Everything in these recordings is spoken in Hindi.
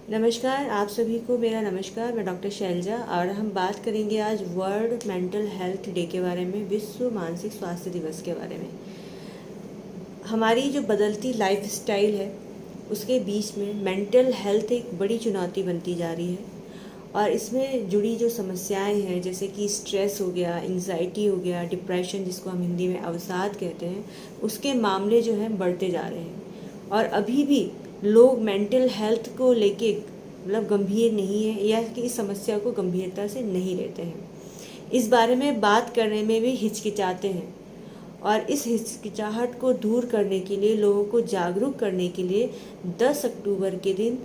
नमस्कार, आप सभी को मेरा नमस्कार। मैं डॉक्टर शैलजा और हम बात करेंगे आज वर्ल्ड मेंटल हेल्थ डे के बारे में, विश्व मानसिक स्वास्थ्य दिवस के बारे में। हमारी जो बदलती लाइफ स्टाइल है उसके बीच में मेंटल हेल्थ एक बड़ी चुनौती बनती जा रही है और इसमें जुड़ी जो समस्याएं हैं जैसे कि स्ट्रेस हो गया, एंजाइटी हो गया, डिप्रेशन जिसको हम हिंदी में अवसाद कहते हैं, उसके मामले जो हैं बढ़ते जा रहे हैं। और अभी भी लोग मेंटल हेल्थ को लेके मतलब गंभीर नहीं है या कि इस समस्या को गंभीरता से नहीं लेते हैं। इस बारे में बात करने में भी हिचकिचाते हैं और इस हिचकिचाहट को दूर करने के लिए, लोगों को जागरूक करने के लिए 10 अक्टूबर के दिन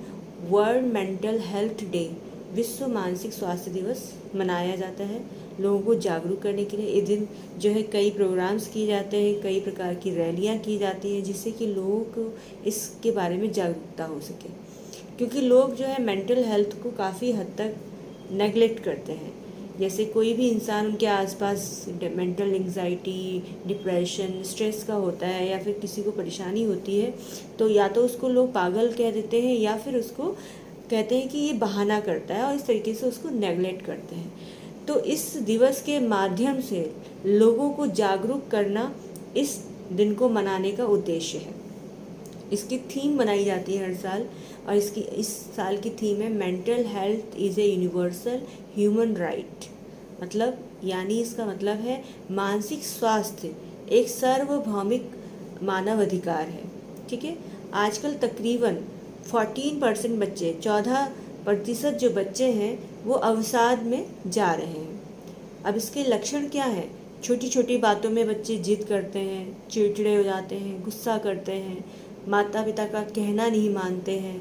वर्ल्ड मेंटल हेल्थ डे, विश्व मानसिक स्वास्थ्य दिवस मनाया जाता है। लोगों को जागरूक करने के लिए इस दिन जो है कई प्रोग्राम्स किए जाते हैं, कई प्रकार की रैलियां की जाती हैं जिससे कि लोगों को इसके बारे में जागरूकता हो सके। क्योंकि लोग जो है मेंटल हेल्थ को काफ़ी हद तक नेगलेक्ट करते हैं। जैसे कोई भी इंसान उनके आसपास मेंटल एंजाइटी, डिप्रेशन, स्ट्रेस का होता है या फिर किसी को परेशानी होती है तो या तो उसको लोग पागल कह देते हैं या फिर उसको कहते हैं कि ये बहाना करता है और इस तरीके से उसको नेगलेक्ट करते हैं। तो इस दिवस के माध्यम से लोगों को जागरूक करना इस दिन को मनाने का उद्देश्य है। इसकी थीम बनाई जाती है हर साल और इस साल की थीम है mental health is a universal human right. मतलब यानी इसका मतलब है मानसिक स्वास्थ्य एक सार्वभौमिक मानव अधिकार है। ठीक है। आजकल तकरीबन 14% बच्चे, 14% जो बच्चे हैं वो अवसाद में जा रहे हैं। अब इसके लक्षण क्या हैं? छोटी छोटी बातों में बच्चे जिद करते हैं, चिड़चिड़े हो जाते हैं, गुस्सा करते हैं, माता पिता का कहना नहीं मानते हैं,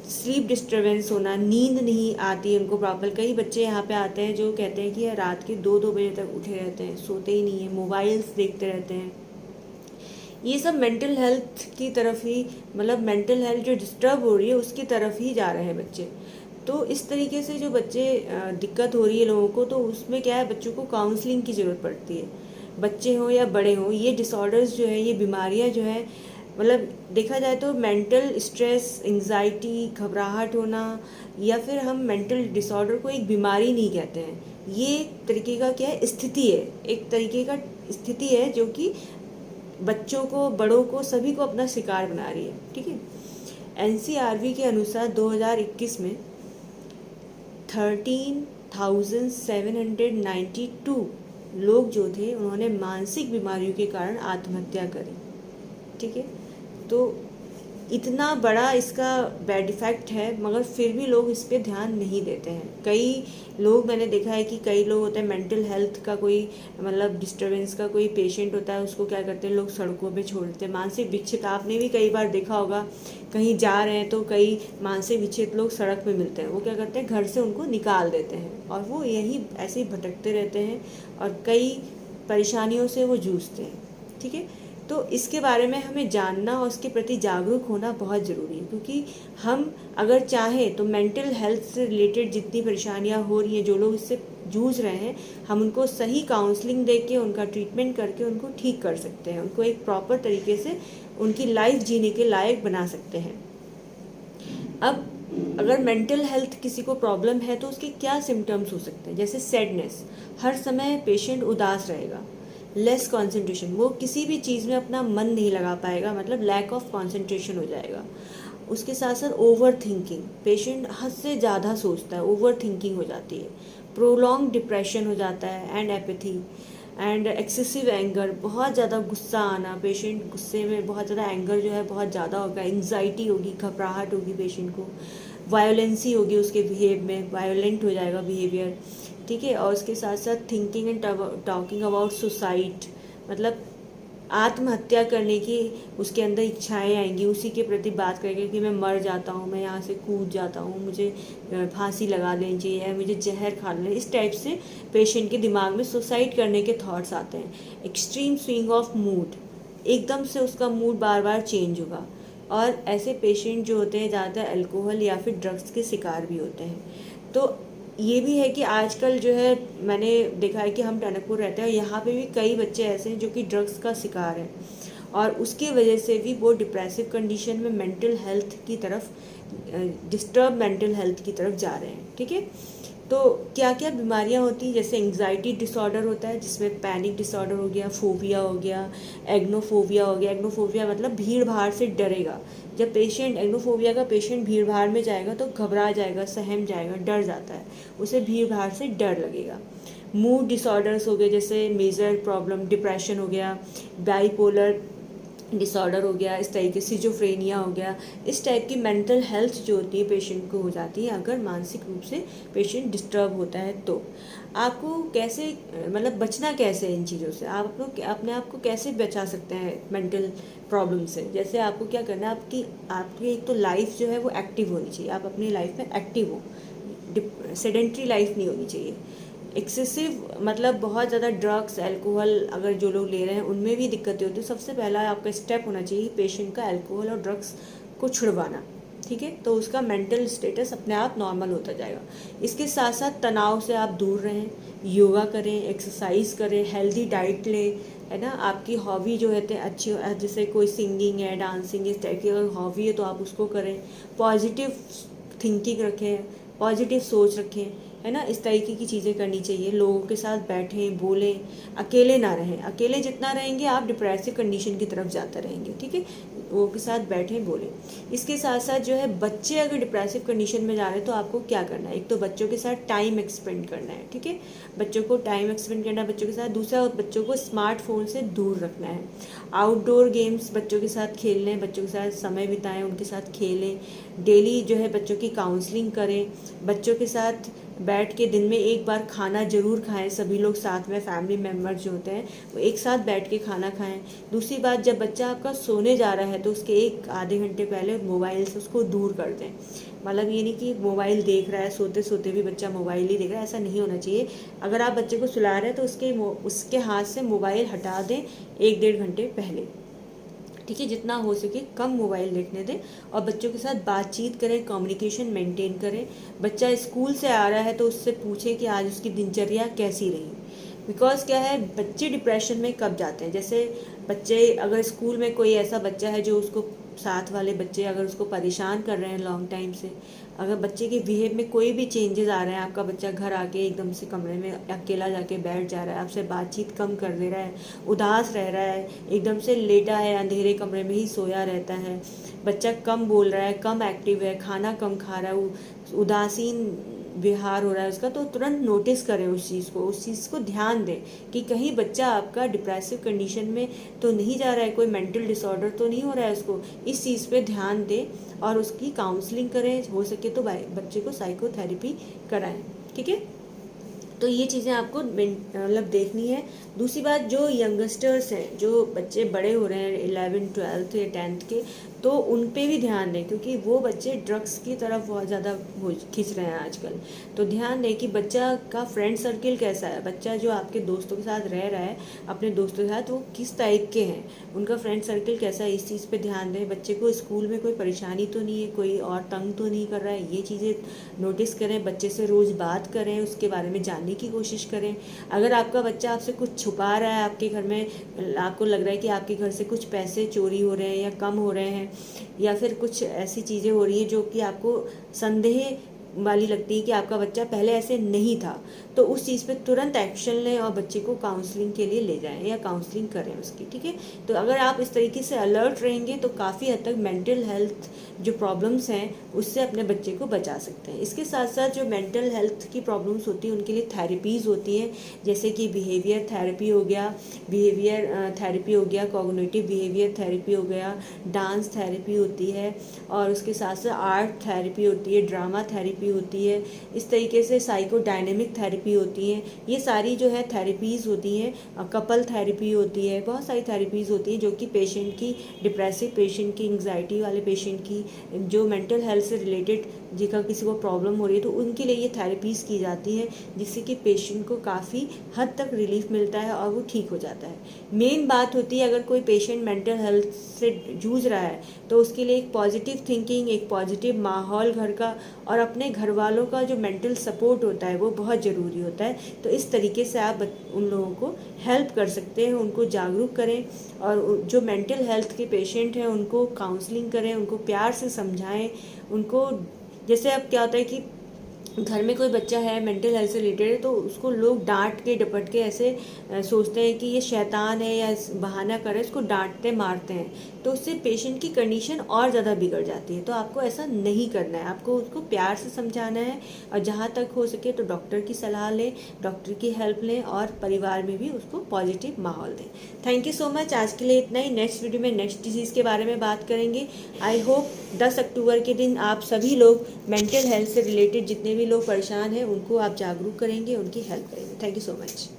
स्लीप डिस्टर्बेंस होना, नींद नहीं आती है उनको प्रॉपर। कई बच्चे यहाँ पे आते हैं जो कहते हैं कि रात के 2-2 बजे तक उठे रहते हैं, सोते ही नहीं है, मोबाइल्स देखते रहते हैं। ये सब मेंटल हेल्थ की तरफ ही, मतलब मेंटल हेल्थ जो डिस्टर्ब हो रही है उसकी तरफ ही जा रहे हैं बच्चे। तो इस तरीके से जो बच्चे दिक्कत हो रही है लोगों को, तो उसमें क्या है, बच्चों को काउंसलिंग की ज़रूरत पड़ती है। बच्चे हों या बड़े हों, ये डिसऑर्डर्स जो है, ये बीमारियां जो है, मतलब देखा जाए तो मेंटल स्ट्रेस, एंजाइटी, घबराहट होना या फिर हम मेंटल डिसऑर्डर को एक बीमारी नहीं कहते हैं। ये एक तरीके का क्या है, स्थिति है, एक तरीके का स्थिति है जो कि बच्चों को, बड़ों को, सभी को अपना शिकार बना रही है। ठीक है। एनसीआरबी के अनुसार 2021 में 13,792 लोग जो थे उन्होंने मानसिक बीमारियों के कारण आत्महत्या करी। ठीक है। तो इतना बड़ा इसका बैड इफ़ेक्ट है, मगर फिर भी लोग इस पर ध्यान नहीं देते हैं। कई लोग, मैंने देखा है कि कई लोग होते हैं मेंटल हेल्थ का कोई, मतलब डिस्टर्बेंस का कोई पेशेंट होता है, उसको क्या करते हैं लोग, सड़कों पे छोड़ देते हैं। मानसिक विक्षिप्त, आपने भी कई बार देखा होगा, कहीं जा रहे हैं तो कई मानसिक विक्षिप्त लोग सड़क पे मिलते हैं, वो क्या करते हैं, घर से उनको निकाल देते हैं और वो यही ऐसे ही भटकते रहते हैं और कई परेशानियों से वो जूझते हैं। ठीक है। तो इसके बारे में हमें जानना और उसके प्रति जागरूक होना बहुत ज़रूरी है, क्योंकि हम अगर चाहें तो मेंटल हेल्थ से रिलेटेड जितनी परेशानियां हो रही हैं, जो लोग इससे जूझ रहे हैं, हम उनको सही काउंसलिंग दे के, उनका ट्रीटमेंट करके उनको ठीक कर सकते हैं, उनको एक प्रॉपर तरीके से उनकी लाइफ जीने के लायक बना सकते हैं। अब अगर मेंटल हेल्थ किसी को प्रॉब्लम है तो उसके क्या सिम्टम्स हो सकते हैं? जैसे सैडनेस, हर समय पेशेंट उदास रहेगा। लेस कंसंट्रेशन, वो किसी भी चीज़ में अपना मन नहीं लगा पाएगा, मतलब लैक ऑफ कंसंट्रेशन हो जाएगा। उसके साथ साथ ओवर थिंकिंग, पेशेंट हद से ज़्यादा सोचता है, ओवर थिंकिंग हो जाती है। प्रोलॉन्ग डिप्रेशन हो जाता है and apathy and excessive anger, बहुत ज़्यादा गुस्सा आना, पेशेंट गुस्से में बहुत ज़्यादा, एंगर जो है बहुत ज़्यादा होगा, एंग्जाइटी होगी, घबराहट होगी पेशेंट को, वायोलेंसी होगी उसके बिहेव में, वायोलेंट हो जाएगा बिहेवियर। ठीक है। और उसके साथ साथ thinking and talking about suicide, मतलब आत्महत्या करने की उसके अंदर इच्छाएं आएंगी, उसी के प्रति बात करेंगे कि मैं मर जाता हूँ, मैं यहाँ से कूद जाता हूँ, मुझे फांसी लगा लेनी चाहिए या मुझे जहर खा लेना। इस टाइप से पेशेंट के दिमाग में सुसाइड करने के थॉट्स आते हैं। एक्सट्रीम स्विंग ऑफ मूड, एकदम से उसका मूड बार बार चेंज होगा। और ऐसे पेशेंट जो होते हैं ज़्यादातर अल्कोहल या फिर ड्रग्स के शिकार भी होते हैं। तो ये भी है कि आजकल जो है, मैंने देखा है कि हम टनकपुर रहते हैं, यहाँ पे भी कई बच्चे ऐसे हैं जो कि ड्रग्स का शिकार हैं और उसकी वजह से भी वो डिप्रेसिव कंडीशन में मेंटल हेल्थ की तरफ, डिस्टर्ब मेंटल हेल्थ की तरफ जा रहे हैं। ठीक है, तो क्या क्या बीमारियां होती हैं, जैसे एंग्जाइटी डिसऑर्डर होता है जिसमें पैनिक डिसऑर्डर हो गया, फोबिया हो गया, एग्नोफोबिया हो गया। एग्नोफोबिया मतलब भीड़ भाड़ से डरेगा। जब पेशेंट, एग्नोफोबिया का पेशेंट भीड़ भाड़ में जाएगा तो घबरा जाएगा, सहम जाएगा, डर जाता है, उसे भीड़ भाड़ से डर लगेगा। मूड डिसऑर्डर्स हो गए, जैसे मेजर प्रॉब्लम डिप्रेशन हो गया, बाइपोलर डिसऑर्डर हो गया, इस तरीके से सिजोफ्रेनिया हो गया। इस टाइप की मेंटल हेल्थ जो होती है पेशेंट को हो जाती है अगर मानसिक रूप से पेशेंट डिस्टर्ब होता है। तो आपको कैसे, मतलब बचना कैसे इन चीज़ों से, आप लोग अपने आप को कैसे बचा सकते हैं मेंटल प्रॉब्लम से। जैसे आपको क्या करना है, आपकी एक तो लाइफ जो है वो एक्टिव होनी चाहिए, आप अपनी लाइफ में एक्टिव हो, सेडेंट्री लाइफ नहीं होनी चाहिए। एक्सेसिव मतलब बहुत ज़्यादा ड्रग्स, अल्कोहल अगर जो लोग ले रहे हैं उनमें भी दिक्कतें होती हैं। सबसे पहला आपका स्टेप होना चाहिए पेशेंट का अल्कोहल और ड्रग्स को छुड़वाना। ठीक है, तो उसका मेंटल स्टेटस अपने आप नॉर्मल होता जाएगा। इसके साथ साथ तनाव से आप दूर रहें, योगा करें, एक्सरसाइज करें, हेल्दी डाइट लें, है ना। आपकी हॉबी जो है अच्छी, जैसे कोई सिंगिंग है, डांसिंग, इस टाइप की अगर हॉबी है तो आप उसको करें। पॉजिटिव थिंकिंग रखें, पॉजिटिव सोच रखें, है ना। इस तरीके की चीज़ें करनी चाहिए। लोगों के साथ बैठें, बोलें, अकेले ना रहें। अकेले जितना रहेंगे आप डिप्रेसिव कंडीशन की तरफ जाते रहेंगे। ठीक है, लोगों के साथ बैठें, बोलें। इसके साथ साथ जो है बच्चे अगर डिप्रेसिव कंडीशन में जा रहे हैं तो आपको क्या करना है, एक तो बच्चों के साथ टाइम एक्सपेंड करना है। ठीक है, बच्चों को टाइम एक्सपेंड करना है बच्चों के साथ। दूसरा, बच्चों को स्मार्टफोन से दूर रखना है। आउटडोर गेम्स बच्चों के साथ खेलने, बच्चों के साथ समय बिताएं, उनके साथ खेलें। डेली जो है बच्चों की काउंसलिंग करें। बच्चों के साथ बैठ के दिन में एक बार खाना ज़रूर खाएं, सभी लोग साथ में, फैमिली मेम्बर्स जो होते हैं वो एक साथ बैठ के खाना खाएं। दूसरी बात, जब बच्चा आपका सोने जा रहा है तो उसके एक आधे घंटे पहले मोबाइल से उसको दूर कर दें। मतलब ये नहीं कि मोबाइल देख रहा है, सोते सोते भी बच्चा मोबाइल ही देख रहा है, ऐसा नहीं होना चाहिए। अगर आप बच्चे को सुला रहे हैं तो उसके हाथ से मोबाइल हटा दें 1-1.5 घंटे पहले। ठीक है, जितना हो सके कम मोबाइल देखने दें और बच्चों के साथ बातचीत करें, कम्युनिकेशन मेंटेन करें। बच्चा स्कूल से आ रहा है तो उससे पूछें कि आज उसकी दिनचर्या कैसी रही। बिकॉज क्या है, बच्चे डिप्रेशन में कब जाते हैं, जैसे बच्चे अगर स्कूल में कोई ऐसा बच्चा है जो उसको, साथ वाले बच्चे अगर उसको परेशान कर रहे हैं लॉन्ग टाइम से, अगर बच्चे के बिहेव में कोई भी चेंजेस आ रहे हैं, आपका बच्चा घर आके एकदम से कमरे में अकेला जाके बैठ जा रहा है, आपसे बातचीत कम कर दे रहा है, उदास रह रहा है, एकदम से लेटा है, अंधेरे कमरे में ही सोया रहता है, बच्चा कम बोल रहा है, कम एक्टिव है, खाना कम खा रहा है, उदासीन व्यवहार हो रहा है उसका, तो तुरंत नोटिस करें उस चीज़ को ध्यान दें कि कहीं बच्चा आपका डिप्रेसिव कंडीशन में तो नहीं जा रहा है, कोई मेंटल डिसऑर्डर तो नहीं हो रहा है उसको। इस चीज़ पे ध्यान दें और उसकी काउंसलिंग करें, हो सके तो बच्चे को साइकोथेरेपी कराएं। ठीक है, तो ये चीज़ें आपको मतलब देखनी है। दूसरी बात, जो यंगस्टर्स हैं, जो बच्चे बड़े हो रहे हैं 11, 12 या 10th के, तो उन पे भी ध्यान दें क्योंकि वो बच्चे ड्रग्स की तरफ बहुत ज़्यादा खींच रहे हैं आजकल। तो ध्यान दें कि बच्चा का फ्रेंड सर्किल कैसा है, बच्चा जो आपके दोस्तों के साथ रह रहा है, अपने दोस्तों के साथ, वो किस टाइप के हैं, उनका फ्रेंड सर्किल कैसा है, इस चीज़ पे ध्यान दें। बच्चे को स्कूल में कोई परेशानी तो नहीं है, कोई और तंग तो नहीं कर रहा है, ये चीज़ें नोटिस करें। बच्चे से रोज़ बात करें, उसके बारे में जानने की कोशिश करें। अगर आपका बच्चा आपसे कुछ छुपा रहा है, आपके घर में आपको लग रहा है कि आपके घर से कुछ पैसे चोरी हो रहे हैं या कम हो रहे हैं, या फिर कुछ ऐसी चीज़ें हो रही हैं जो कि आपको संदेह वाली लगती है कि आपका बच्चा पहले ऐसे नहीं था, तो उस चीज़ पे तुरंत एक्शन लें और बच्चे को काउंसलिंग के लिए ले जाएं या काउंसलिंग करें उसकी। ठीक है, तो अगर आप इस तरीके से अलर्ट रहेंगे तो काफ़ी हद तक मेंटल हेल्थ जो प्रॉब्लम्स हैं उससे अपने बच्चे को बचा सकते हैं। इसके साथ साथ जो मेंटल हेल्थ की प्रॉब्लम्स होती हैं उनके लिए थेरेपीज़ होती हैं, जैसे कि बिहेवियर थेरेपी हो गया, कॉग्निटिव बिहेवियर थेरेपी हो गया, डांस थेरेपी होती है, और उसके साथ साथ आर्ट थेरेपी होती है, ड्रामा थेरेपी होती है, इस तरीके से साइको डायनेमिक थेरेपी होती हैं। ये सारी जो है थेरेपीज़ होती हैं। कपल थेरेपी होती है, बहुत सारी थेरेपीज़ होती हैं जो कि पेशेंट की, डिप्रेसिव पेशेंट की, एंग्जाइटी वाले पेशेंट की, जो मेंटल हेल्थ से रिलेटेड जिनका किसी को प्रॉब्लम हो रही है तो उनके लिए ये थेरेपीज़ की जाती हैं, जिससे कि पेशेंट को काफ़ी हद तक रिलीफ मिलता है और वो ठीक हो जाता है। मेन बात होती है, अगर कोई पेशेंट मेंटल हेल्थ से जूझ रहा है तो उसके लिए एक पॉजिटिव थिंकिंग, एक पॉजिटिव माहौल घर का, और अपने हैं घर वालों का जो मेंटल सपोर्ट होता है वो बहुत ज़रूरी होता है। तो इस तरीके से आप उन लोगों को हेल्प कर सकते हैं, उनको जागरूक करें और जो मेंटल हेल्थ के पेशेंट हैं उनको काउंसलिंग करें, उनको प्यार से समझाएं। उनको जैसे अब क्या होता है कि घर में कोई बच्चा है मेंटल हेल्थ से रिलेटेड है तो उसको लोग डांट के डपट के ऐसे सोचते हैं कि ये शैतान है या बहाना कर रहा है, इसको डांटते मारते हैं, तो उससे पेशेंट की कंडीशन और ज़्यादा बिगड़ जाती है। तो आपको ऐसा नहीं करना है, आपको उसको प्यार से समझाना है और जहाँ तक हो सके तो डॉक्टर की सलाह लें, डॉक्टर की हेल्प लें और परिवार में भी उसको पॉजिटिव माहौल दें। Thank you so much. आज के लिए इतना ही। नेक्स्ट वीडियो में नेक्स्ट डिजीज़ के बारे में बात करेंगे। आई होप 10 अक्टूबर के दिन आप सभी लोग मेंटल हेल्थ से रिलेटेड जितने भी लोग परेशान हैं उनको आप जागरूक करेंगे, उनकी हेल्प करेंगे। Thank you so much.